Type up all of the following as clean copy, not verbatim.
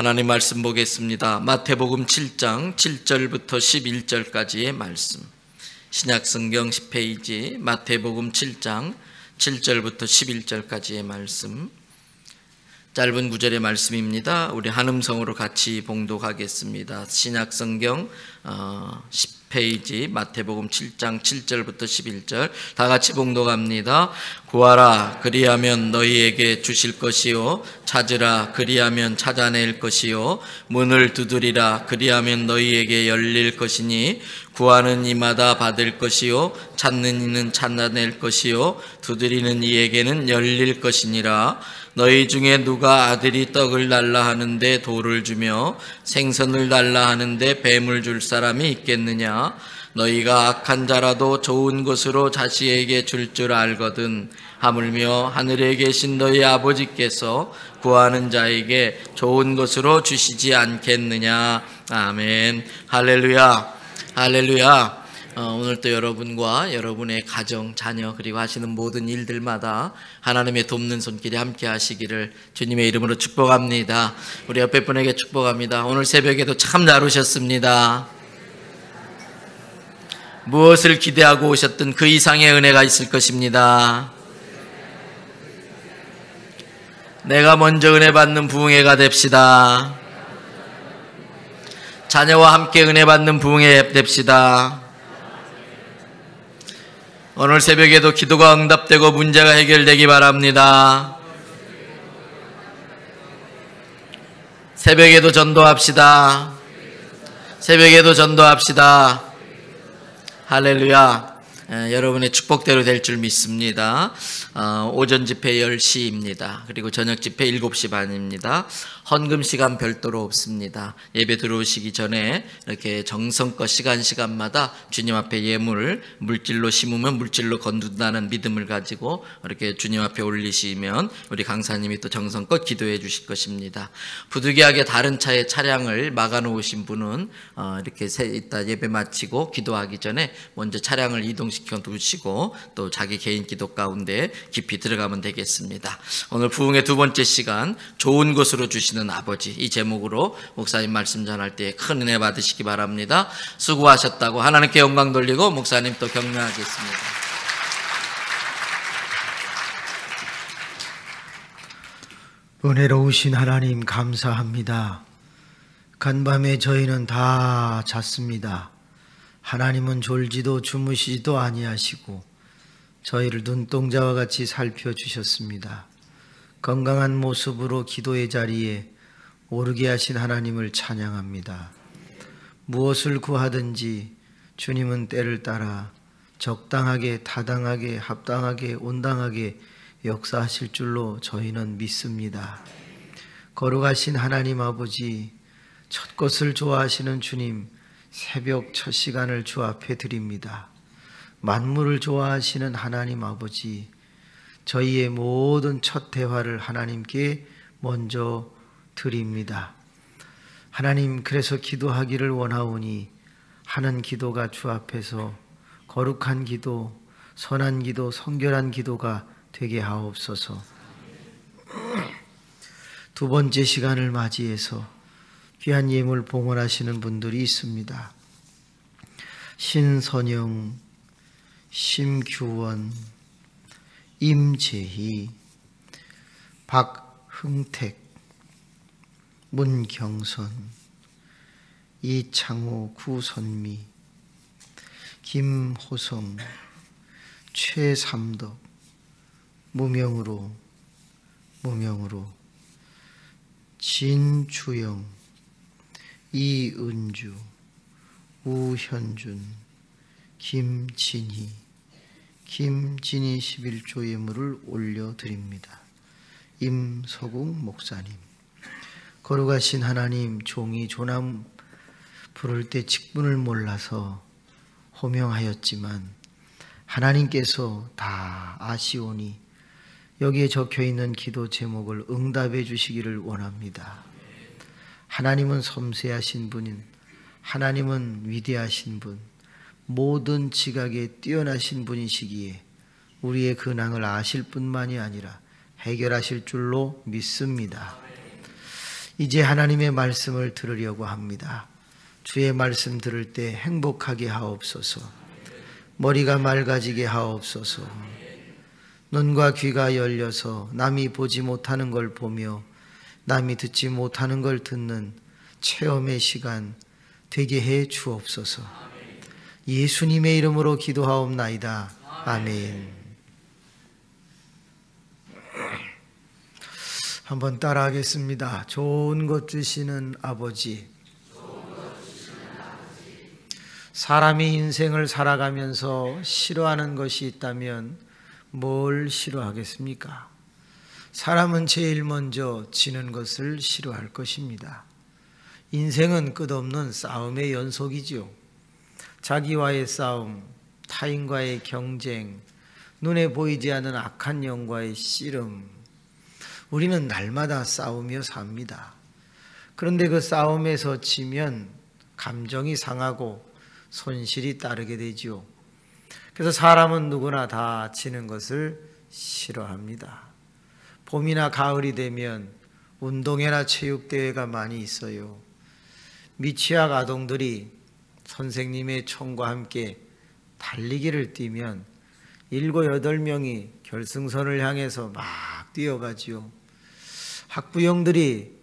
하나님 말씀 보겠습니다. 마태복음 7장 7절부터 11절까지의 말씀. 신약성경 10페이지 마태복음 7장 7절부터 11절까지의 말씀. 짧은 구절의 말씀입니다. 우리 한음성으로 같이 봉독하겠습니다. 신약성경 10페이지 마태복음 7장 7절부터 11절 다 같이 봉독합니다. 구하라 그리하면 너희에게 주실 것이요 찾으라 그리하면 찾아낼 것이요 문을 두드리라 그리하면 너희에게 열릴 것이니 구하는 이마다 받을 것이요 찾는 이는 찾아낼 것이요 두드리는 이에게는 열릴 것이니라. 너희 중에 누가 아들이 떡을 달라 하는데 돌을 주며 생선을 달라 하는데 뱀을 줄 사람이 있겠느냐? 너희가 악한 자라도 좋은 것으로 자식에게 줄 줄 알거든 하물며 하늘에 계신 너희 아버지께서 구하는 자에게 좋은 것으로 주시지 않겠느냐? 아멘. 할렐루야. 할렐루야. 오늘 또 여러분과 여러분의 가정, 자녀 그리고 하시는 모든 일들마다 하나님의 돕는 손길이 함께 하시기를 주님의 이름으로 축복합니다. 우리 옆에 분에게 축복합니다. 오늘 새벽에도 참 잘 오셨습니다. 무엇을 기대하고 오셨든 그 이상의 은혜가 있을 것입니다. 내가 먼저 은혜 받는 부흥회가 됩시다. 자녀와 함께 은혜 받는 부흥회 됩시다. 오늘 새벽에도 기도가 응답되고 문제가 해결되기 바랍니다. 새벽에도 전도합시다. 새벽에도 전도합시다. 할렐루야. 여러분의 축복대로 될 줄 믿습니다. 오전 집회 10시입니다. 그리고 저녁 집회 7시 반입니다. 헌금 시간 별도로 없습니다. 예배 들어오시기 전에 이렇게 정성껏 시간마다 주님 앞에 예물, 물질로 심으면 물질로 거둔다는 믿음을 가지고 이렇게 주님 앞에 올리시면 우리 강사님이 또 정성껏 기도해 주실 것입니다. 부득이하게 다른 차에 차량을 막아놓으신 분은 이렇게 이따 예배 마치고 기도하기 전에 먼저 차량을 이동시켜 두시고 또 자기 개인 기도 가운데 깊이 들어가면 되겠습니다. 오늘 부흥의 두 번째 시간, 좋은 것으로 주시는 아버지, 이 제목으로 목사님 말씀 전할 때 큰 은혜 받으시기 바랍니다. 수고하셨다고 하나님께 영광 돌리고 목사님 또 격려하겠습니다. 은혜로우신 하나님 감사합니다. 간밤에 저희는 다 잤습니다. 하나님은 졸지도 주무시지도 아니하시고 저희를 눈동자와 같이 살펴주셨습니다. 건강한 모습으로 기도의 자리에 오르게 하신 하나님을 찬양합니다. 무엇을 구하든지 주님은 때를 따라 적당하게, 타당하게, 합당하게, 온당하게 역사하실 줄로 저희는 믿습니다. 거룩하신 하나님 아버지, 첫 것을 좋아하시는 주님, 새벽 첫 시간을 주 앞에 드립니다. 만물을 좋아하시는 하나님 아버지, 저희의 모든 첫 대화를 하나님께 먼저 드립니다. 하나님, 그래서 기도하기를 원하오니 하는 기도가 주 앞에서 거룩한 기도, 선한 기도, 성결한 기도가 되게 하옵소서. 두 번째 시간을 맞이해서 귀한 예물 봉헌하시는 분들이 있습니다. 신선영, 심규원, 임재희, 박흥택, 문경선, 이창호, 구선미, 김호성, 최삼덕, 무명으로, 진주영, 이은주, 우현준, 김진희 11조 예물을 올려드립니다. 임서궁 목사님, 거룩하신 하나님, 종이 조남 부를 때 직분을 몰라서 호명하였지만 하나님께서 다 아시오니 여기에 적혀있는 기도 제목을 응답해 주시기를 원합니다. 하나님은 섬세하신 분인, 하나님은 위대하신 분, 모든 지각에 뛰어나신 분이시기에 우리의 근황을 아실 뿐만이 아니라 해결하실 줄로 믿습니다. 이제 하나님의 말씀을 들으려고 합니다. 주의 말씀 들을 때 행복하게 하옵소서. 머리가 맑아지게 하옵소서. 눈과 귀가 열려서 남이 보지 못하는 걸 보며 남이 듣지 못하는 걸 듣는 체험의 시간 되게 해 주옵소서. 예수님의 이름으로 기도하옵나이다. 아멘. 한번 따라하겠습니다. 좋은 것 주시는 아버지. 사람이 인생을 살아가면서 싫어하는 것이 있다면 뭘 싫어하겠습니까? 사람은 제일 먼저 지는 것을 싫어할 것입니다. 인생은 끝없는 싸움의 연속이지요. 자기와의 싸움, 타인과의 경쟁, 눈에 보이지 않는 악한 영과의 씨름. 우리는 날마다 싸우며 삽니다. 그런데 그 싸움에서 지면 감정이 상하고 손실이 따르게 되지요. 그래서 사람은 누구나 다 지는 것을 싫어합니다. 봄이나 가을이 되면 운동회나 체육대회가 많이 있어요. 미취학 아동들이 선생님의 총과 함께 달리기를 뛰면 7, 8명이 결승선을 향해서 막 뛰어가지요. 학부형들이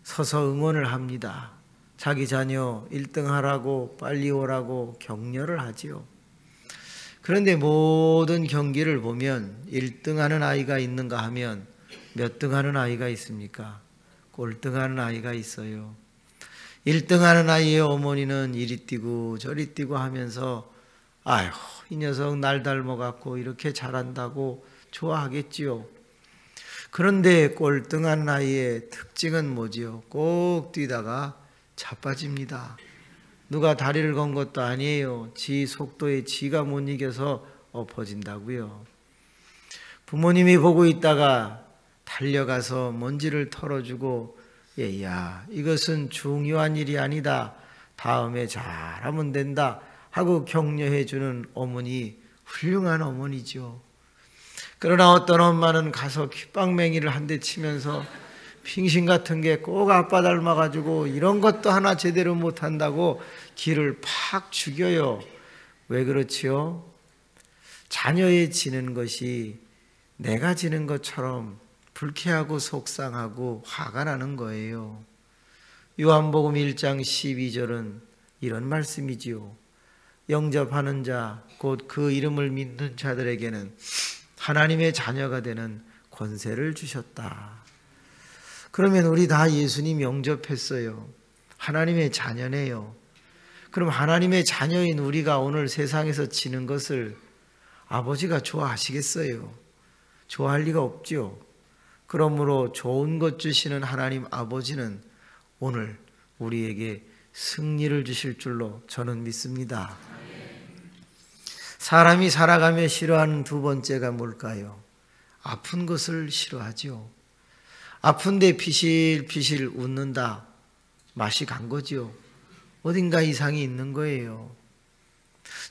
서서 응원을 합니다. 자기 자녀 1등 하라고 빨리 오라고 격려를 하지요. 그런데 모든 경기를 보면 1등 하는 아이가 있는가 하면 몇 등 하는 아이가 있습니까? 꼴등 하는 아이가 있어요. 1등 하는 아이의 어머니는 이리 뛰고 저리 뛰고 하면서 아휴 이 녀석 날 닮아갖고 이렇게 잘한다고 좋아하겠지요. 그런데 꼴등한 아이의 특징은 뭐지요? 꼭 뛰다가 자빠집니다. 누가 다리를 건 것도 아니에요. 지 속도에 지가 못 이겨서 엎어진다고요. 부모님이 보고 있다가 달려가서 먼지를 털어주고 얘야 이것은 중요한 일이 아니다. 다음에 잘하면 된다 하고 격려해주는 어머니 훌륭한 어머니죠. 그러나 어떤 엄마는 가서 귓방맹이를 한 대 치면서 빙신 같은 게 꼭 아빠 닮아가지고 이런 것도 하나 제대로 못한다고 기를 팍 죽여요. 왜 그렇지요? 자녀의 지는 것이 내가 지는 것처럼 불쾌하고 속상하고 화가 나는 거예요. 요한복음 1장 12절은 이런 말씀이지요. 영접하는 자, 곧 그 이름을 믿는 자들에게는 하나님의 자녀가 되는 권세를 주셨다. 그러면 우리 다 예수님 영접했어요. 하나님의 자녀네요. 그럼 하나님의 자녀인 우리가 오늘 세상에서 지는 것을 아버지가 좋아하시겠어요? 좋아할 리가 없죠. 그러므로 좋은 것 주시는 하나님 아버지는 오늘 우리에게 승리를 주실 줄로 저는 믿습니다. 사람이 살아가며 싫어하는 두 번째가 뭘까요? 아픈 것을 싫어하죠. 아픈데 피실피실 웃는다. 맛이 간 거죠. 어딘가 이상이 있는 거예요.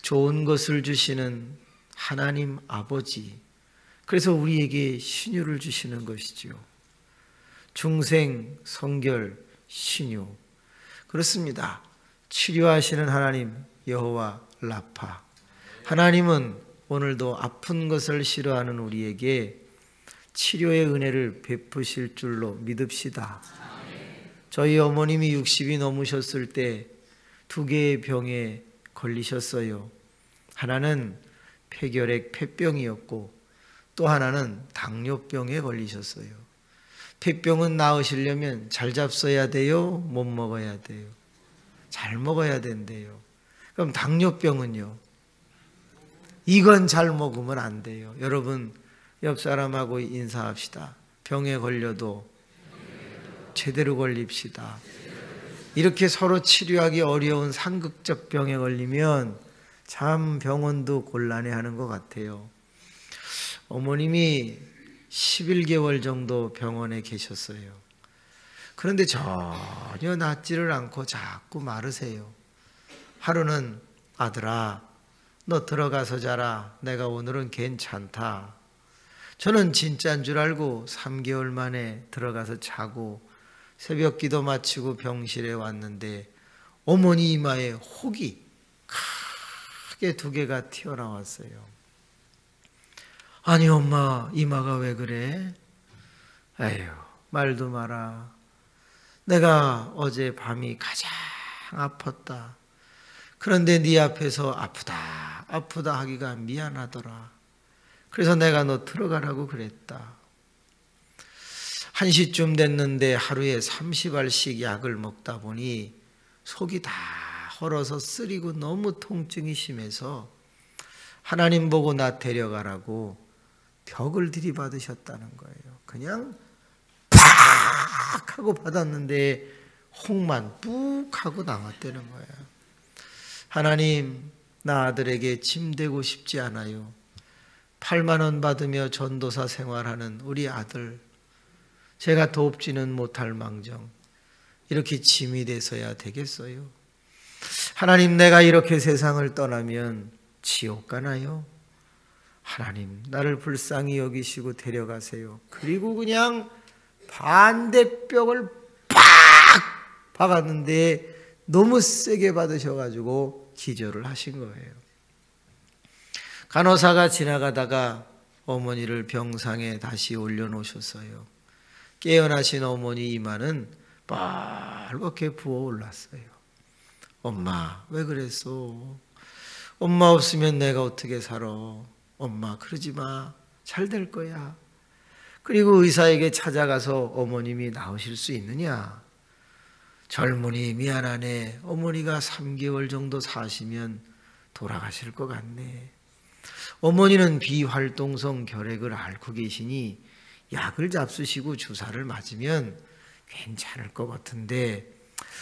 좋은 것을 주시는 하나님 아버지. 그래서 우리에게 신유를 주시는 것이죠. 중생, 성결, 신유. 그렇습니다. 치료하시는 하나님 여호와 라파. 하나님은 오늘도 아픈 것을 싫어하는 우리에게 치료의 은혜를 베푸실 줄로 믿읍시다. 저희 어머님이 60이 넘으셨을 때 2개의 병에 걸리셨어요. 하나는 폐결핵 폐병이었고 또 하나는 당뇨병에 걸리셨어요. 폐병은 나으시려면 잘 잡숴야 돼요? 못 먹어야 돼요? 잘 먹어야 된대요. 그럼 당뇨병은요? 이건 잘 먹으면 안 돼요. 여러분 옆 사람하고 인사합시다. 병에 걸려도 제대로 걸립시다. 이렇게 서로 치료하기 어려운 상극적 병에 걸리면 참 병원도 곤란해하는 것 같아요. 어머님이 11개월 정도 병원에 계셨어요. 그런데 전혀 낫지를 않고 자꾸 마르세요. 하루는 아들아 너 들어가서 자라. 내가 오늘은 괜찮다. 저는 진짜인 줄 알고 3개월 만에 들어가서 자고 새벽 기도 마치고 병실에 왔는데 어머니 이마에 혹이 크게 2개가 튀어나왔어요. 아니 엄마 이마가 왜 그래? 에휴 말도 마라. 내가 어제 밤이 가장 아팠다. 그런데 네 앞에서 아프다 아프다 하기가 미안하더라. 그래서 내가 너 들어가라고 그랬다. 1시쯤 됐는데 하루에 30알씩 약을 먹다 보니 속이 다 헐어서 쓰리고 너무 통증이 심해서 하나님 보고 나 데려가라고 벽을 들이받으셨다는 거예요. 그냥 팍 하고 받았는데 혹만 뿍 하고 나왔다는 거예요. 하나님, 나 아들에게 짐 되고 싶지 않아요. 8만 원 받으며 전도사 생활하는 우리 아들, 제가 돕지는 못할 망정 이렇게 짐이 돼서야 되겠어요? 하나님, 내가 이렇게 세상을 떠나면 지옥 가나요? 하나님, 나를 불쌍히 여기시고 데려가세요. 그리고 그냥 반대벽을 팍 박았는데 너무 세게 받으셔가지고 기절을 하신 거예요. 간호사가 지나가다가 어머니를 병상에 다시 올려놓으셨어요. 깨어나신 어머니 이마는 빨갛게 부어올랐어요. 엄마 왜 그랬어? 엄마 없으면 내가 어떻게 살아? 엄마 그러지 마. 잘 될 거야. 그리고 의사에게 찾아가서 어머님이 나으실 수 있느냐? 젊은이 미안하네. 어머니가 3개월 정도 사시면 돌아가실 것 같네. 어머니는 비활동성 결핵을 앓고 계시니 약을 잡수시고 주사를 맞으면 괜찮을 것 같은데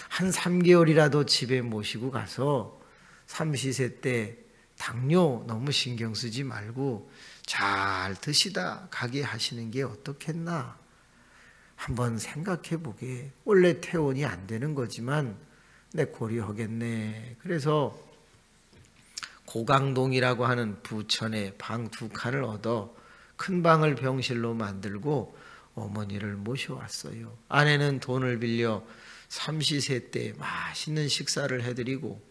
한 3개월이라도 집에 모시고 가서 삼시세 때 당뇨 너무 신경 쓰지 말고 잘 드시다 가게 하시는 게 어떻겠나? 한번 생각해 보게. 원래 퇴원이 안 되는 거지만 내 고려하겠네. 그래서 고강동이라고 하는 부천에 방 2칸을 얻어 큰 방을 병실로 만들고 어머니를 모셔왔어요. 아내는 돈을 빌려 삼시세 때 맛있는 식사를 해드리고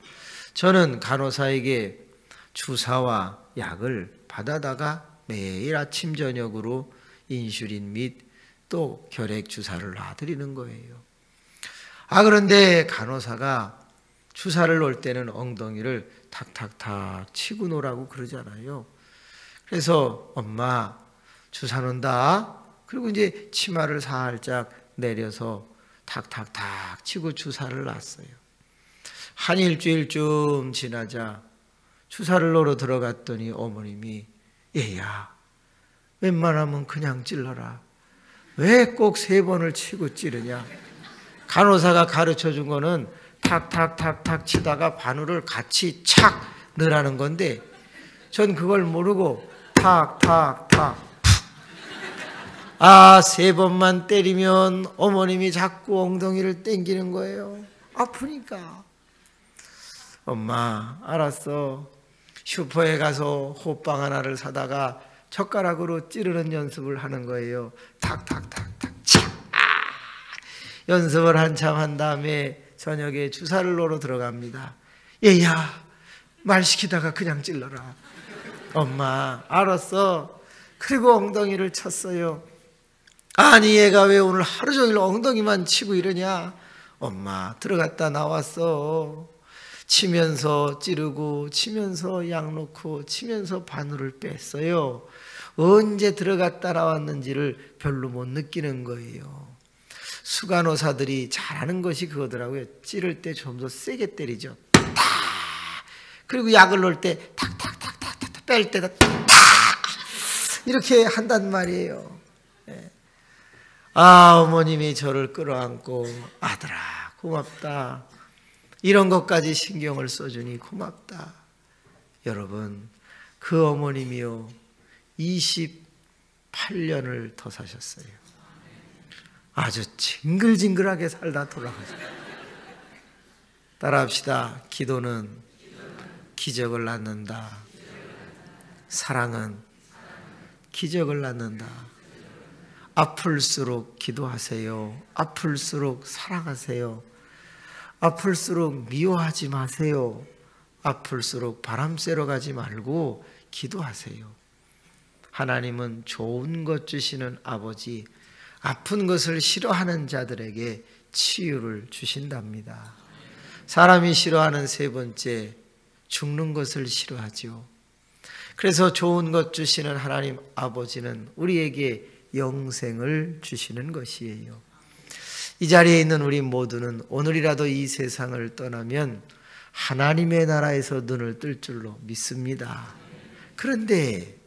저는 간호사에게 주사와 약을 받아다가 매일 아침 저녁으로 인슐린 및 또 결핵 주사를 놔드리는 거예요. 그런데 간호사가 주사를 놓을 때는 엉덩이를 탁탁탁 치고 놓으라고 그러잖아요. 그래서 엄마 주사 놓는다. 그리고 이제 치마를 살짝 내려서 탁탁탁 치고 주사를 놨어요. 한 일주일쯤 지나자 주사를 놓으러 들어갔더니 어머님이 얘야 웬만하면 그냥 찔러라. 왜 꼭 3번을 치고 찌르냐? 간호사가 가르쳐준 거는 탁탁탁탁 치다가 바늘을 같이 착 넣으라는 건데 전 그걸 모르고 탁탁탁 3번만 때리면 어머님이 자꾸 엉덩이를 당기는 거예요. 아프니까. 엄마 알았어. 슈퍼에 가서 호빵 하나를 사다가 젓가락으로 찌르는 연습을 하는 거예요. 탁탁탁탁 착. 연습을 한참 한 다음에 저녁에 주사를 놓으러 들어갑니다. 얘야 말 시키다가 그냥 찔러라. 엄마 알았어. 그리고 엉덩이를 쳤어요. 아니 얘가 왜 오늘 하루 종일 엉덩이만 치고 이러냐? 엄마 들어갔다 나왔어. 치면서 찌르고 치면서 약 놓고 치면서 바늘을 뺐어요. 언제 들어갔다 나왔는지를 별로 못 느끼는 거예요. 수간호사들이 잘하는 것이 그거더라고요. 찌를 때 좀 더 세게 때리죠. 탁! 그리고 약을 넣을 때 탁탁탁탁탁 뺄 때도 탁! 이렇게 한단 말이에요. 어머님이 저를 끌어안고 아들아 고맙다. 이런 것까지 신경을 써주니 고맙다. 여러분 그 어머님이요 28년을 더 사셨어요. 아주 징글징글하게 살다 돌아가셨어요. 따라합시다. 기도는 기적을 낳는다. 사랑은 기적을 낳는다. 아플수록 기도하세요. 아플수록 사랑하세요. 아플수록 미워하지 마세요. 아플수록 바람 쐬러 가지 말고 기도하세요. 하나님은 좋은 것 주시는 아버지, 아픈 것을 싫어하는 자들에게 치유를 주신답니다. 사람이 싫어하는 세 번째, 죽는 것을 싫어하죠. 그래서 좋은 것 주시는 하나님 아버지는 우리에게 영생을 주시는 것이에요. 이 자리에 있는 우리 모두는 오늘이라도 이 세상을 떠나면 하나님의 나라에서 눈을 뜰 줄로 믿습니다. 그런데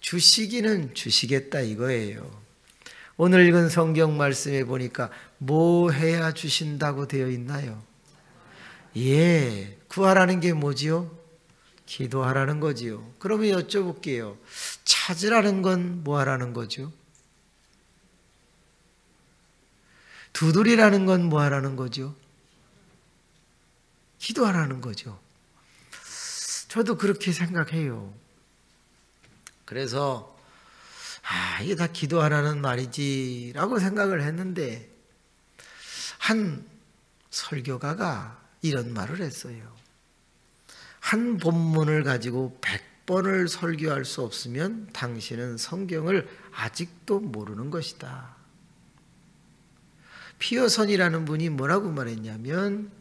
주시기는 주시겠다 이거예요. 오늘 읽은 성경 말씀에 보니까 뭐 해야 주신다고 되어 있나요? 예, 구하라는 게 뭐지요? 기도하라는 거지요. 그러면 여쭤볼게요. 찾으라는 건 뭐 하라는 거죠? 두드리라는 건 뭐 하라는 거죠? 기도하라는 거죠. 저도 그렇게 생각해요. 그래서 이게 다 기도하라는 말이지 라고 생각을 했는데 한 설교가가 이런 말을 했어요. 한 본문을 가지고 100번을 설교할 수 없으면 당신은 성경을 아직도 모르는 것이다. 피어선이라는 분이 뭐라고 말했냐면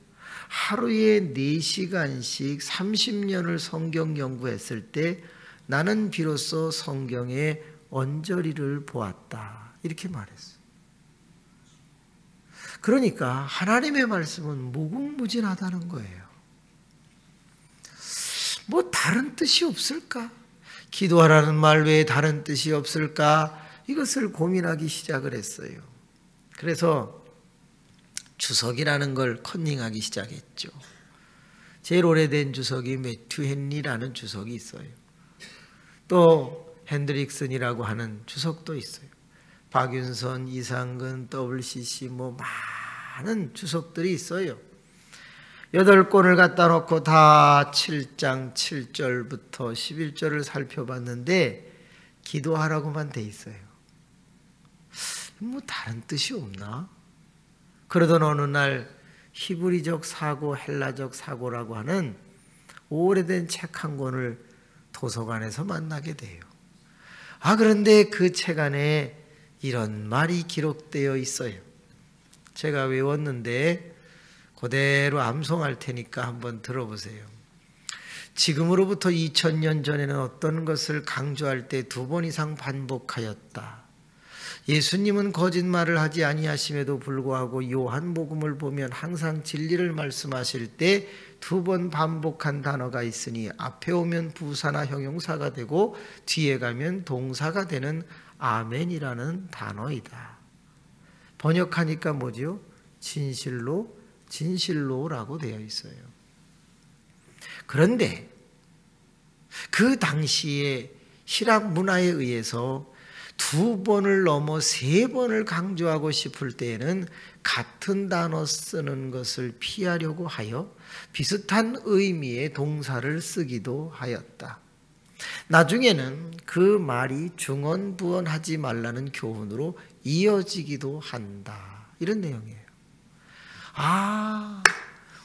하루에 4시간씩 30년을 성경 연구했을 때 나는 비로소 성경의 언저리를 보았다. 이렇게 말했어요. 그러니까 하나님의 말씀은 무궁무진하다는 거예요. 뭐 다른 뜻이 없을까? 기도하라는 말 외에 다른 뜻이 없을까? 이것을 고민하기 시작을 했어요. 그래서 주석이라는 걸 컨닝하기 시작했죠. 제일 오래된 주석이 매튜 헨리라는 주석이 있어요. 또 핸드릭슨이라고 하는 주석도 있어요. 박윤선, 이상근, WCC 뭐 많은 주석들이 있어요. 8권을 갖다 놓고 다 7장 7절부터 11절을 살펴봤는데 기도하라고만 돼 있어요. 뭐 다른 뜻이 없나? 그러던 어느 날 히브리적 사고, 헬라적 사고라고 하는 오래된 책 한 권을 도서관에서 만나게 돼요. 그런데 그 책 안에 이런 말이 기록되어 있어요. 제가 외웠는데 그대로 암송할 테니까 한번 들어보세요. 지금으로부터 2000년 전에는 어떤 것을 강조할 때 2번 이상 반복하였다. 예수님은 거짓말을 하지 아니하심에도 불구하고 요한복음을 보면 항상 진리를 말씀하실 때 2번 반복한 단어가 있으니 앞에 오면 부사나 형용사가 되고 뒤에 가면 동사가 되는 아멘이라는 단어이다. 번역하니까 뭐죠? 진실로, 진실로라고 되어 있어요. 그런데 그 당시에 히랍 문화에 의해서 2번을 넘어 3번을 강조하고 싶을 때에는 같은 단어 쓰는 것을 피하려고 하여 비슷한 의미의 동사를 쓰기도 하였다. 나중에는 그 말이 중언부언하지 말라는 교훈으로 이어지기도 한다. 이런 내용이에요.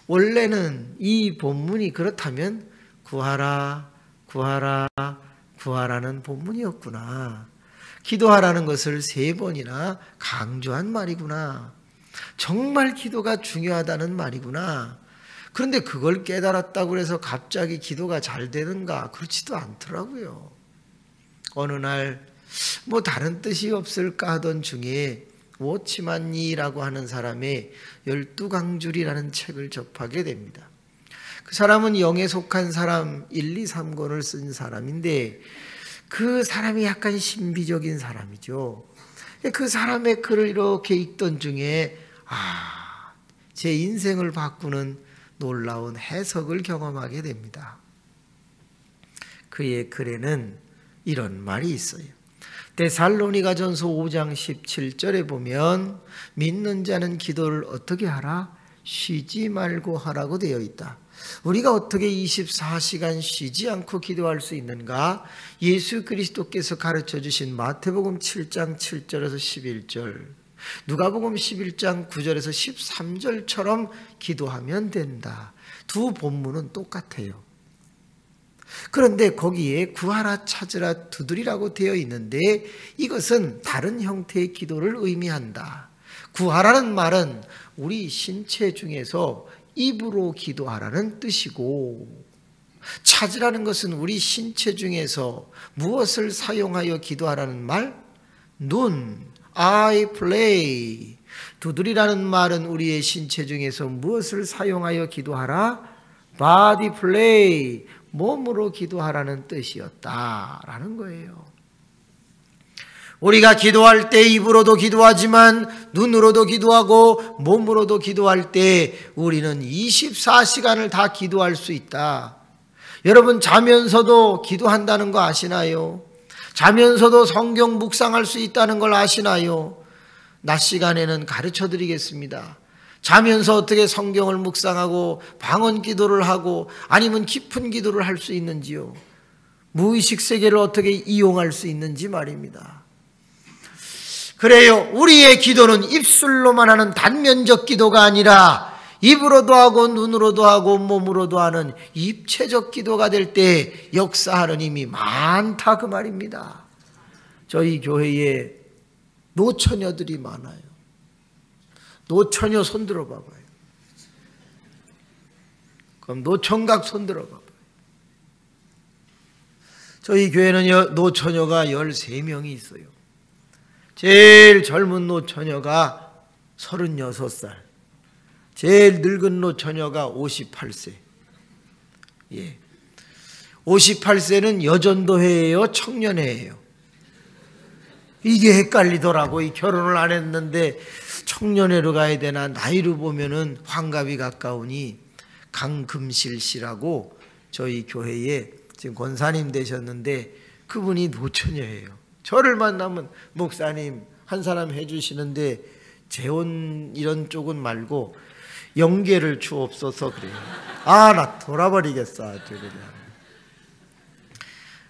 원래는 이 본문이 그렇다면 구하라, 구하라, 구하라는 본문이었구나. 기도하라는 것을 3번이나 강조한 말이구나. 정말 기도가 중요하다는 말이구나. 그런데 그걸 깨달았다고 해서 갑자기 기도가 잘 되는가? 그렇지도 않더라고요. 어느 날 뭐 다른 뜻이 없을까 하던 중에 워치만니라고 하는 사람의 12강줄이라는 책을 접하게 됩니다. 그 사람은 영에 속한 사람 1, 2, 3권을 쓴 사람인데 그 사람이 약간 신비적인 사람이죠. 그 사람의 글을 이렇게 읽던 중에 제 인생을 바꾸는 놀라운 해석을 경험하게 됩니다. 그의 글에는 이런 말이 있어요. 데살로니가전서 5장 17절에 보면 믿는 자는 기도를 어떻게 하라? 쉬지 말고 하라고 되어 있다. 우리가 어떻게 24시간 쉬지 않고 기도할 수 있는가? 예수 그리스도께서 가르쳐 주신 마태복음 7장 7절에서 11절, 누가복음 11장 9절에서 13절처럼 기도하면 된다. 두 본문은 똑같아요. 그런데 거기에 구하라, 찾으라, 두드리라고 되어 있는데 이것은 다른 형태의 기도를 의미한다. 구하라는 말은 우리 신체 중에서 입으로 기도하라는 뜻이고, 찾으라는 것은 우리 신체 중에서 무엇을 사용하여 기도하라는 말? 눈, eye, play. 두드리라는 말은 우리의 신체 중에서 무엇을 사용하여 기도하라? body, play. 몸으로 기도하라는 뜻이었다라는 거예요. 우리가 기도할 때 입으로도 기도하지만 눈으로도 기도하고 몸으로도 기도할 때 우리는 24시간을 다 기도할 수 있다. 여러분, 자면서도 기도한다는 거 아시나요? 자면서도 성경 묵상할 수 있다는 걸 아시나요? 낮 시간에는 가르쳐 드리겠습니다. 자면서 어떻게 성경을 묵상하고 방언 기도를 하고 아니면 깊은 기도를 할 수 있는지요? 무의식 세계를 어떻게 이용할 수 있는지 말입니다. 그래요. 우리의 기도는 입술로만 하는 단면적 기도가 아니라 입으로도 하고 눈으로도 하고 몸으로도 하는 입체적 기도가 될 때 역사하는 힘이 많다, 그 말입니다. 저희 교회에 노처녀들이 많아요. 노처녀 손 들어봐봐요. 그럼 노총각 손 들어봐봐요. 저희 교회는 노처녀가 13명이 있어요. 제일 젊은 노처녀가 36살, 제일 늙은 노처녀가 58세. 예. 58세는 여전도회예요, 청년회예요? 이게 헷갈리더라고. 이 결혼을 안 했는데 청년회로 가야 되나, 나이로 보면은 환갑이 가까우니 강금실 씨라고 저희 교회에 지금 권사님 되셨는데 그분이 노처녀예요. 저를 만나면 목사님 한 사람 해주시는데 재혼 이런 쪽은 말고 영계를 주옵소서 그래요. 아, 나 돌아버리겠어 아주 그냥.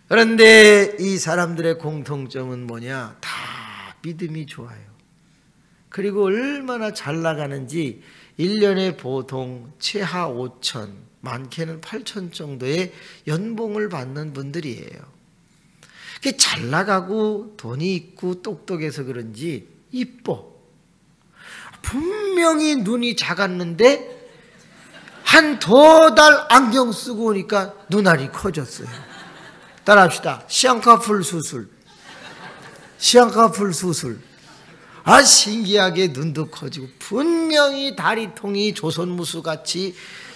그런데 이 사람들의 공통점은 뭐냐? 다 믿음이 좋아요. 그리고 얼마나 잘 나가는지 1년에 보통 최하 5천, 많게는 8천 정도의 연봉을 받는 분들이에요. 잘 나가고 돈이 있고 똑똑해서 그런지 이뻐. 분명히 눈이 작았는데 한 2달 안경 쓰고 오니까 눈알이 커졌어요. 따라합시다. 시앙카풀 수술. 시앙카풀 수술. 아, 신기하게 눈도 커지고 분명히 다리통이 조선무수같이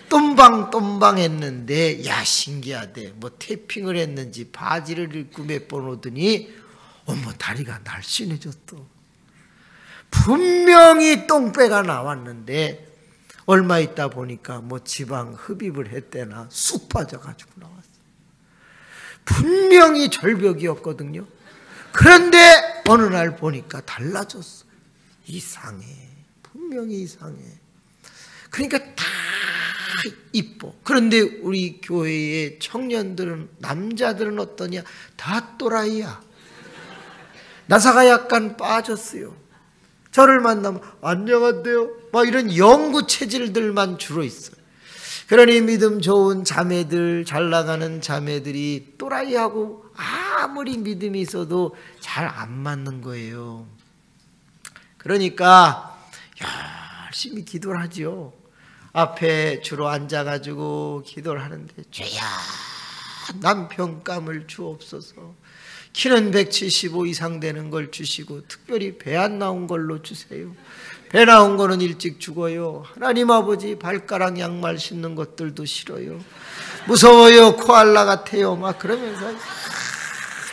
똠방똠방 했는데, 야, 신기하대. 뭐 태핑을 했는지 바지를 입고 몇 번 오더니 어머, 다리가 날씬해졌어. 분명히 똥배가 나왔는데 얼마 있다 보니까 뭐 지방 흡입을 했대나 쑥 빠져가지고 나왔어. 분명히 절벽이었거든요. 그런데 어느 날 보니까 달라졌어. 이상해. 분명히 이상해. 그러니까 다 이뻐. 그런데 우리 교회의 청년들은, 남자들은 어떠냐? 다 또라이야. 나사가 약간 빠졌어요. 저를 만나면 안녕하세요 막 이런 영구 체질들만 주로 있어요. 그러니 믿음 좋은 자매들, 잘 나가는 자매들이 또라이하고 아무리 믿음이 있어도 잘 안 맞는 거예요. 그러니까 열심히 기도를 하죠. 앞에 주로 앉아가지고 기도를 하는데, 주야 남편감을 주옵소서. 키는 175 이상 되는 걸 주시고 특별히 배 안 나온 걸로 주세요. 배 나온 거는 일찍 죽어요. 하나님 아버지, 발가락 양말 신는 것들도 싫어요. 무서워요. 코알라 같아요. 막 그러면서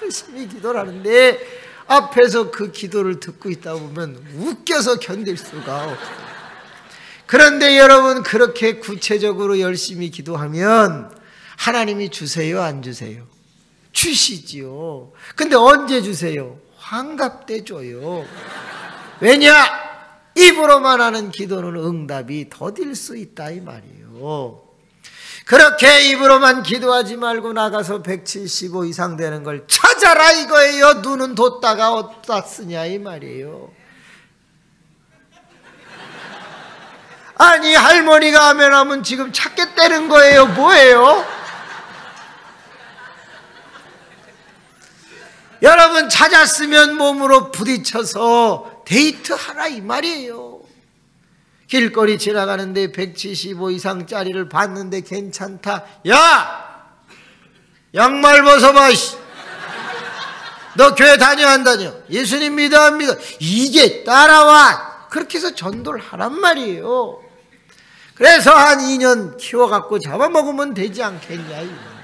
열심히 기도를 하는데 앞에서 그 기도를 듣고 있다 보면 웃겨서 견딜 수가 없어요. 그런데 여러분, 그렇게 구체적으로 열심히 기도하면 하나님이 주세요, 안 주세요? 주시지요. 근데 언제 주세요? 환갑 때 줘요. 왜냐? 입으로만 하는 기도는 응답이 더딜 수 있다 이 말이에요. 그렇게 입으로만 기도하지 말고 나가서 175 이상 되는 걸 찾아라 이거예요. 눈은 뒀다가 어디다 쓰냐 이 말이에요. 아니 할머니가 하면 지금 찾겠다는 거예요. 뭐예요? 여러분 찾았으면 몸으로 부딪혀서 데이트하라 이 말이에요. 길거리 지나가는데 175 이상짜리를 봤는데 괜찮다. 야! 양말 벗어봐. 너 교회 다녀 안 다녀? 예수님 믿어 안 믿어? 이게 따라와. 그렇게 해서 전도를 하란 말이에요. 그래서 한 2년 키워갖고 잡아먹으면 되지 않겠냐 이 말이에요.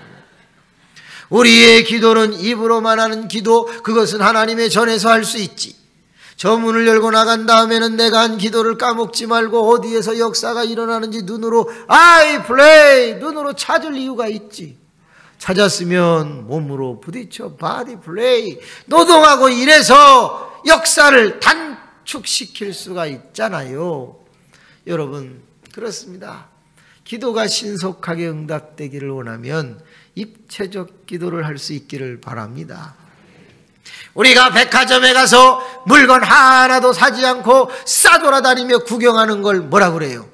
우리의 기도는 입으로만 하는 기도, 그것은 하나님의 전에서 할 수 있지. 저 문을 열고 나간 다음에는 내가 한 기도를 까먹지 말고 어디에서 역사가 일어나는지 눈으로 아이 플레이 눈으로 찾을 이유가 있지. 찾았으면 몸으로 부딪혀 바디 플레이 노동하고 일해서 역사를 단축시킬 수가 있잖아요. 여러분 그렇습니다. 기도가 신속하게 응답되기를 원하면 입체적 기도를 할 수 있기를 바랍니다. 우리가 백화점에 가서 물건 하나도 사지 않고 싸돌아다니며 구경하는 걸 뭐라 그래요?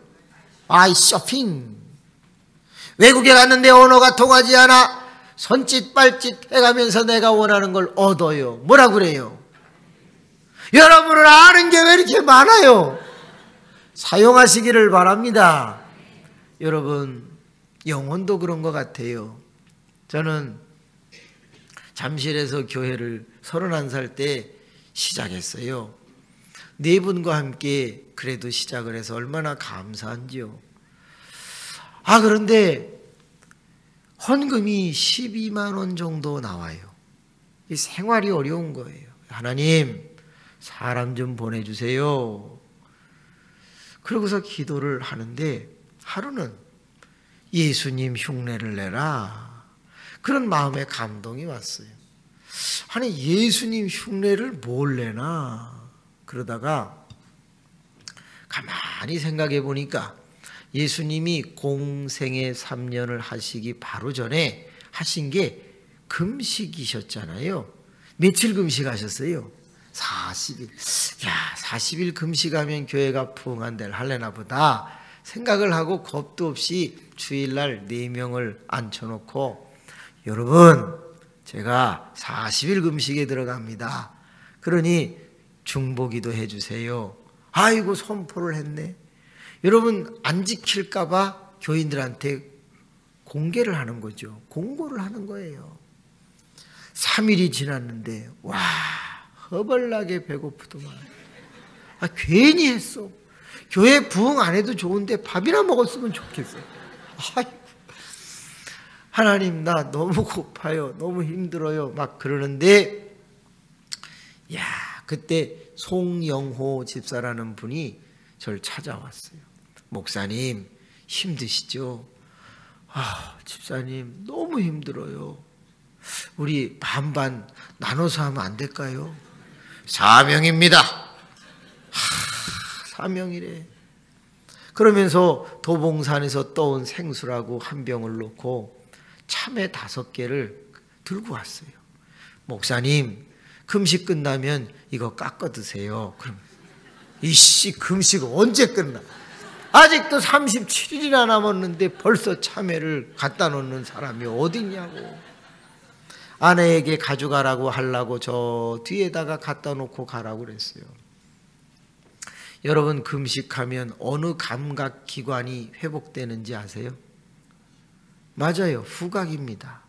아이 쇼핑. 외국에 갔는데 언어가 통하지 않아 손짓 발짓 해가면서 내가 원하는 걸 얻어요. 뭐라 그래요? 여러분은 아는 게 왜 이렇게 많아요? 사용하시기를 바랍니다. 여러분 영혼도 그런 것 같아요. 저는 잠실에서 교회를 31살 때 시작했어요. 네 분과 함께 그래도 시작을 해서 얼마나 감사한지요. 그런데 헌금이 12만 원 정도 나와요. 이 생활이 어려운 거예요. 하나님 사람 좀 보내주세요. 그러고서 기도를 하는데 하루는 예수님 흉내를 내라. 그런 마음에 감동이 왔어요. 아니 예수님 흉내를 뭘 내나. 그러다가 가만히 생각해 보니까 예수님이 공생애 3년을 하시기 바로 전에 하신 게 금식이셨잖아요. 며칠 금식하셨어요? 40일. 야 40일 금식하면 교회가 풍한데를 할래나 보다 생각을 하고 겁도 없이 주일날 4명을 앉혀놓고 여러분 제가 40일 금식에 들어갑니다. 그러니 중보기도 해주세요. 아이고 선포를 했네. 여러분 안 지킬까 봐 교인들한테 공개를 하는 거죠. 공고를 하는 거예요. 3일이 지났는데 와 허벌나게 배고프더만. 괜히 했어. 교회 부흥 안 해도 좋은데 밥이나 먹었으면 좋겠어. 아이고 하나님 나 너무 고파요. 너무 힘들어요. 막 그러는데 야 그때 송영호 집사라는 분이 저를 찾아왔어요. 목사님 힘드시죠? 집사님 너무 힘들어요. 우리 반반 나눠서 하면 안 될까요? 사명입니다. 사명이래. 그러면서 도봉산에서 떠온 생수라고 한 병을 놓고 참외 5개를 들고 왔어요. 목사님 금식 끝나면 이거 깎아 드세요. 그럼 이씨 금식 언제 끝나? 아직도 37일이나 남았는데 벌써 참외를 갖다 놓는 사람이 어딨냐고. 아내에게 가져가라고 하려고 저 뒤에다가 갖다 놓고 가라고 그랬어요. 여러분 금식하면 어느 감각기관이 회복되는지 아세요? 맞아요. 후각입니다.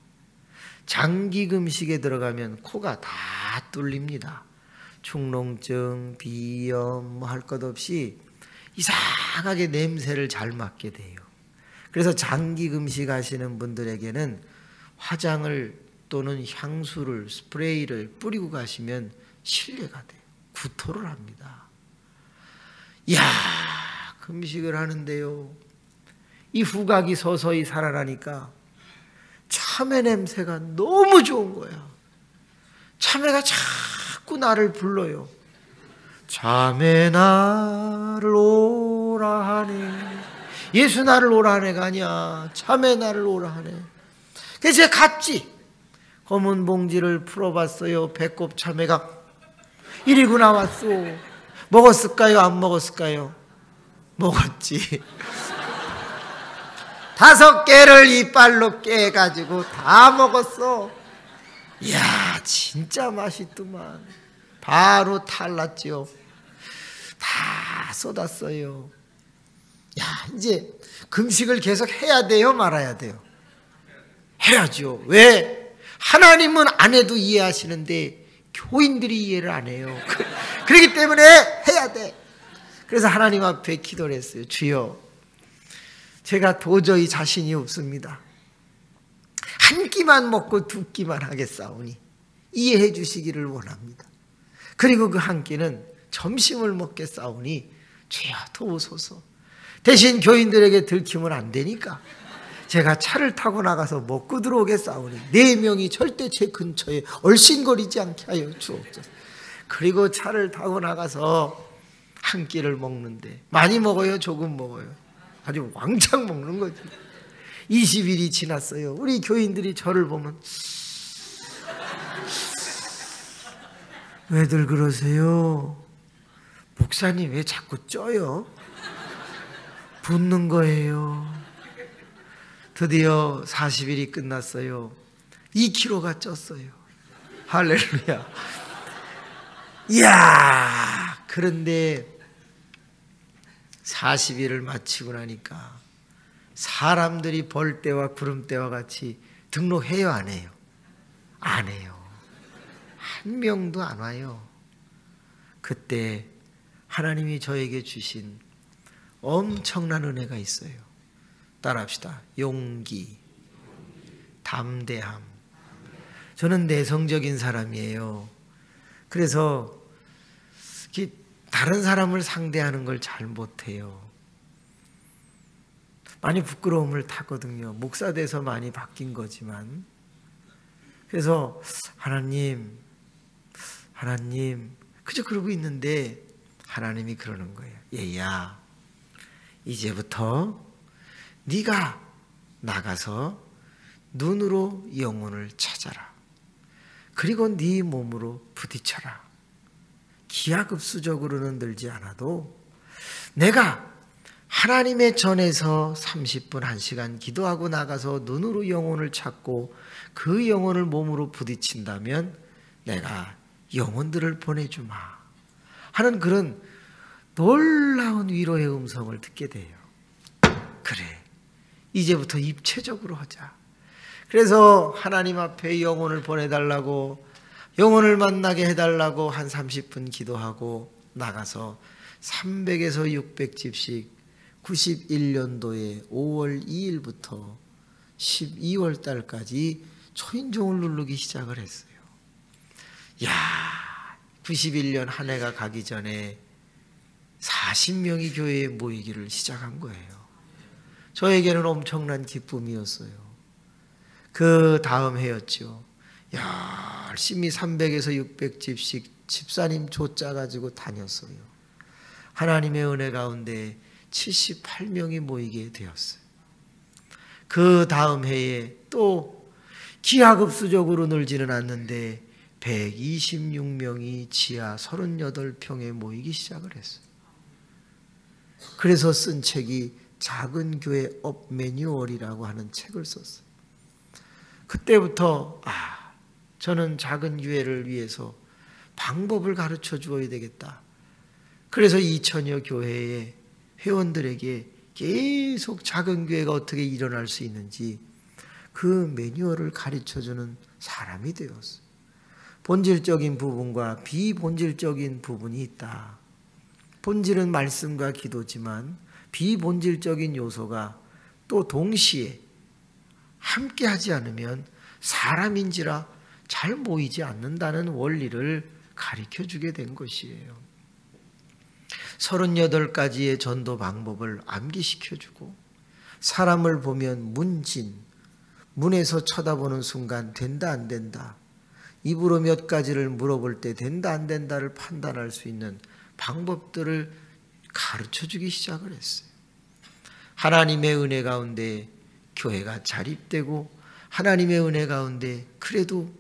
장기 금식에 들어가면 코가 다 뚫립니다. 축농증, 비염 할 것 없이 이상하게 냄새를 잘 맡게 돼요. 그래서 장기 금식 하시는 분들에게는 화장을 또는 향수를 스프레이를 뿌리고 가시면 실례가 돼요. 구토를 합니다. 이야 금식을 하는데요. 이 후각이 서서히 살아나니까 참외 냄새가 너무 좋은 거야. 참외가 자꾸 나를 불러요. 자매 나를 오라 하네. 예수 나를 오라 하네가 아니야. 자매 나를 오라 하네. 그래서 제가 갔지. 검은 봉지를 풀어봤어요. 배꼽 자매가 이리고 나왔어. 먹었을까요? 안 먹었을까요? 먹었지. 5개를 이빨로 깨가지고 다 먹었어. 이야, 진짜 맛있더만. 바로 탈났죠. 다 쏟았어요. 야, 이제 금식을 계속 해야 돼요? 말아야 돼요? 해야죠. 왜? 하나님은 안 해도 이해하시는데 교인들이 이해를 안 해요. 그렇기 때문에 해야 돼. 그래서 하나님 앞에 기도를 했어요. 주여, 제가 도저히 자신이 없습니다. 한 끼만 먹고 2끼만 하겠사오니 이해해 주시기를 원합니다. 그리고 그 한 끼는 점심을 먹겠사오니 주여 도우소서. 대신 교인들에게 들키면 안 되니까 제가 차를 타고 나가서 먹고 들어오겠사오니 4명이 절대 제 근처에 얼씬거리지 않게 하여 주옵소서. 그리고 차를 타고 나가서 한 끼를 먹는데 많이 먹어요? 조금 먹어요? 아주 왕창 먹는 거지. 20일이 지났어요. 우리 교인들이 저를 보면 왜들 그러세요? 목사님 왜 자꾸 쪄요? 붓는 거예요. 드디어 40일이 끝났어요. 2kg가 쪘어요. 할렐루야. 이야, 그런데 40일을 마치고 나니까 사람들이 벌떼와 구름떼와 같이 등록해요, 안 해요? 안 해요. 한 명도 안 와요. 그때 하나님이 저에게 주신 엄청난 은혜가 있어요. 따라합시다. 용기, 담대함. 저는 내성적인 사람이에요. 그래서 다른 사람을 상대하는 걸 잘 못해요. 많이 부끄러움을 타거든요. 목사 돼서 많이 바뀐 거지만. 그래서 하나님 그저 그러고 있는데 하나님이 그러는 거예요. 얘야, 이제부터 네가 나가서 눈으로 영혼을 찾아라. 그리고 네 몸으로 부딪혀라. 기하급수적으로는 늘지 않아도 내가 하나님의 전에서 30분 1시간 기도하고 나가서 눈으로 영혼을 찾고 그 영혼을 몸으로 부딪힌다면 내가 영혼들을 보내주마 하는 그런 놀라운 위로의 음성을 듣게 돼요. 그래, 이제부터 입체적으로 하자. 그래서 하나님 앞에 영혼을 보내달라고, 영혼을 만나게 해달라고 한 30분 기도하고 나가서 300에서 600집씩 91년도에 5월 2일부터 12월 달까지 초인종을 누르기 시작을 했어요. 야, 91년 한 해가 가기 전에 40명이 교회에 모이기를 시작한 거예요. 저에게는 엄청난 기쁨이었어요. 그 다음 해였죠. 열심히 300에서 600집씩 집사님 조 짜가지고 다녔어요. 하나님의 은혜 가운데 78명이 모이게 되었어요. 그 다음 해에 또 기하급수적으로 늘지는 않는데 126명이 지하 38평에 모이기 시작을 했어요. 그래서 쓴 책이 작은 교회 업 매뉴얼이라고 하는 책을 썼어요. 그때부터 저는 작은 교회를 위해서 방법을 가르쳐 주어야 되겠다. 그래서 2000여 교회의 회원들에게 계속 작은 교회가 어떻게 일어날 수 있는지 그 매뉴얼을 가르쳐주는 사람이 되었어요. 본질적인 부분과 비본질적인 부분이 있다. 본질은 말씀과 기도지만 비본질적인 요소가 또 동시에 함께 하지 않으면 사람인지라 잘 모이지 않는다는 원리를 가르쳐 주게 된 것이에요. 38가지의 전도 방법을 암기시켜 주고 사람을 보면 문에서 쳐다보는 순간 된다 안 된다, 입으로 몇 가지를 물어볼 때 된다 안 된다를 판단할 수 있는 방법들을 가르쳐주기 시작을 했어요. 하나님의 은혜 가운데 교회가 자립되고 하나님의 은혜 가운데 그래도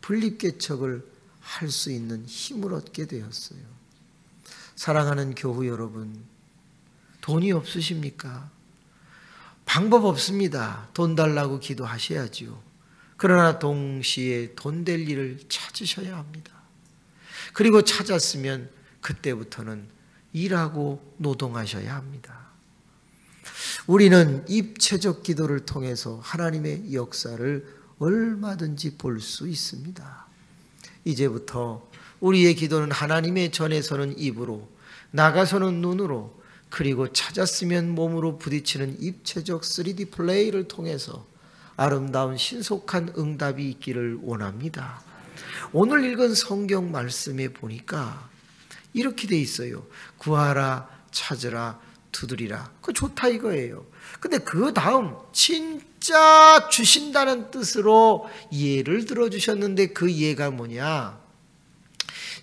분립개척을 할 수 있는 힘을 얻게 되었어요. 사랑하는 교우 여러분, 돈이 없으십니까? 방법 없습니다. 돈 달라고 기도하셔야지요. 그러나 동시에 돈 될 일을 찾으셔야 합니다. 그리고 찾았으면 그때부터는 일하고 노동하셔야 합니다. 우리는 입체적 기도를 통해서 하나님의 역사를 얼마든지 볼 수 있습니다. 이제부터 우리의 기도는 하나님의 전에서는 입으로, 나가서는 눈으로, 그리고 찾았으면 몸으로 부딪히는 입체적 3D 플레이를 통해서 아름다운 신속한 응답이 있기를 원합니다. 오늘 읽은 성경 말씀에 보니까 이렇게 돼 있어요. 구하라, 찾으라, 두드리라. 그거 좋다 이거예요. 근데 그 다음 진짜 주신다는 뜻으로 예를 들어주셨는데 그 예가 뭐냐?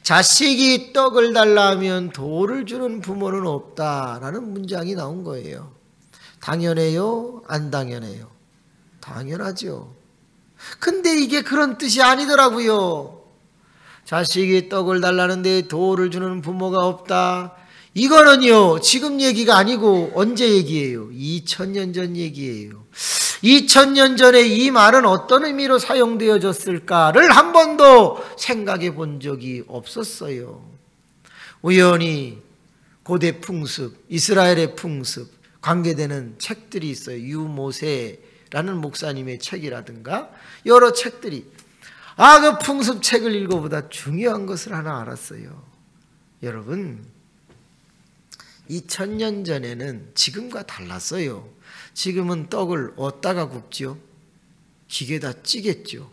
자식이 떡을 달라 하면 돌을 주는 부모는 없다라는 문장이 나온 거예요. 당연해요? 안 당연해요? 당연하죠. 근데 이게 그런 뜻이 아니더라고요. 자식이 떡을 달라는데 돌을 주는 부모가 없다. 이거는요, 지금 얘기가 아니고 언제 얘기예요? 2000년 전 얘기예요. 2000년 전에 이 말은 어떤 의미로 사용되어졌을까를 한 번도 생각해 본 적이 없었어요. 우연히 고대 풍습, 이스라엘의 풍습, 관계되는 책들이 있어요. 유모세라는 목사님의 책이라든가 여러 책들이. 그 풍습 책을 읽어보다 중요한 것을 하나 알았어요. 여러분, 2000년 전에는 지금과 달랐어요. 지금은 떡을 어디다가 굽죠? 기계에다 찌겠죠.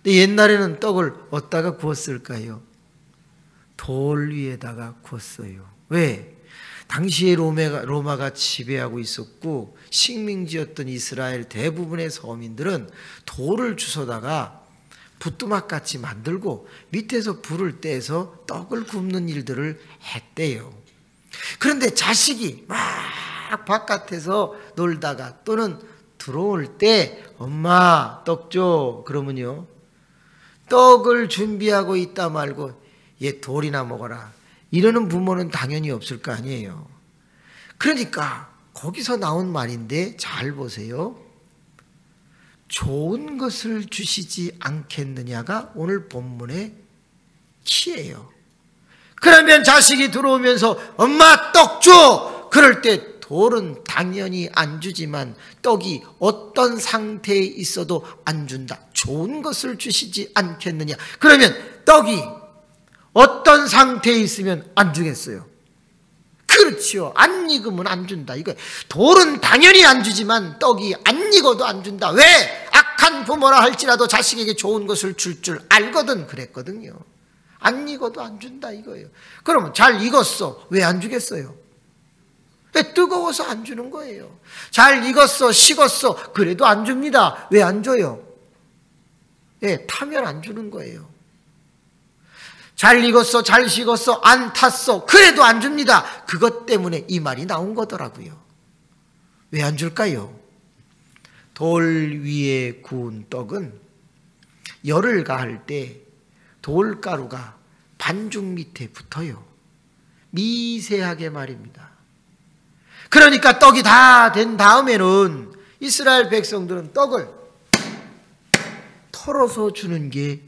근데 옛날에는 떡을 어디다가 구웠을까요? 돌 위에다가 구웠어요. 왜? 당시에 로마가 지배하고 있었고 식민지였던 이스라엘 대부분의 서민들은 돌을 주워다가 부뚜막같이 만들고 밑에서 불을 떼서 떡을 굽는 일들을 했대요. 그런데 자식이 막 바깥에서 놀다가 또는 들어올 때 엄마 떡 줘 그러면요, 떡을 준비하고 있다 말고 얘 돌이나 먹어라 이러는 부모는 당연히 없을 거 아니에요. 그러니까 거기서 나온 말인데 잘 보세요. 좋은 것을 주시지 않겠느냐가 오늘 본문의 키예요. 그러면 자식이 들어오면서 엄마 떡 줘! 그럴 때 돌은 당연히 안 주지만 떡이 어떤 상태에 있어도 안 준다. 좋은 것을 주시지 않겠느냐. 그러면 떡이 어떤 상태에 있으면 안 주겠어요? 그렇지요. 안 익으면 안 준다. 이거 돌은 당연히 안 주지만 떡이 안 익어도 안 준다. 왜? 악한 부모라 할지라도 자식에게 좋은 것을 줄 알거든 그랬거든요. 안 익어도 안 준다 이거예요. 그러면 잘 익었어. 왜 안 주겠어요? 왜? 뜨거워서 안 주는 거예요. 잘 익었어. 식었어. 그래도 안 줍니다. 왜 안 줘요? 예, 타면 안 주는 거예요. 잘 익었어. 잘 식었어. 안 탔어. 그래도 안 줍니다. 그것 때문에 이 말이 나온 거더라고요. 왜 안 줄까요? 돌 위에 구운 떡은 열을 가할 때 돌가루가 반죽 밑에 붙어요. 미세하게 말입니다. 그러니까 떡이 다 된 다음에는 이스라엘 백성들은 떡을 털어서 주는 게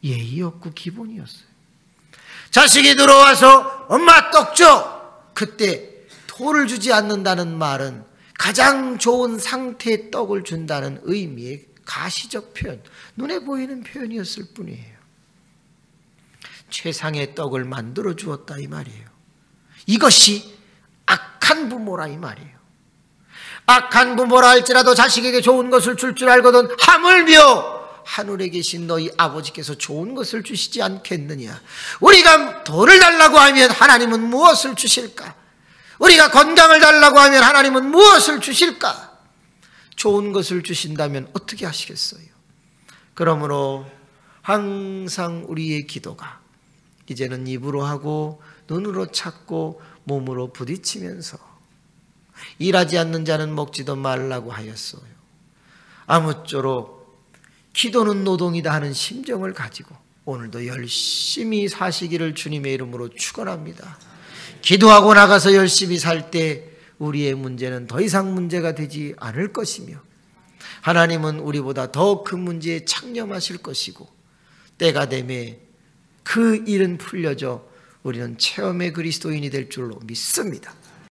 예의였고 기본이었어요. 자식이 들어와서 엄마 떡 줘! 그때 돌을 주지 않는다는 말은 가장 좋은 상태의 떡을 준다는 의미의 가시적 표현, 눈에 보이는 표현이었을 뿐이에요. 최상의 떡을 만들어 주었다 이 말이에요. 이것이 악한 부모라 이 말이에요. 악한 부모라 할지라도 자식에게 좋은 것을 줄 줄 알거든 하물며 하늘에 계신 너희 아버지께서 좋은 것을 주시지 않겠느냐. 우리가 돈을 달라고 하면 하나님은 무엇을 주실까? 우리가 건강을 달라고 하면 하나님은 무엇을 주실까? 좋은 것을 주신다면 어떻게 하시겠어요? 그러므로 항상 우리의 기도가 이제는 입으로 하고 눈으로 찾고 몸으로 부딪히면서 일하지 않는 자는 먹지도 말라고 하였어요. 아무쪼록 기도는 노동이다 하는 심정을 가지고 오늘도 열심히 사시기를 주님의 이름으로 축원합니다. 기도하고 나가서 열심히 살 때 우리의 문제는 더 이상 문제가 되지 않을 것이며 하나님은 우리보다 더 큰 문제에 창념하실 것이고 때가 되매 그 일은 풀려져 우리는 체험의 그리스도인이 될 줄로 믿습니다.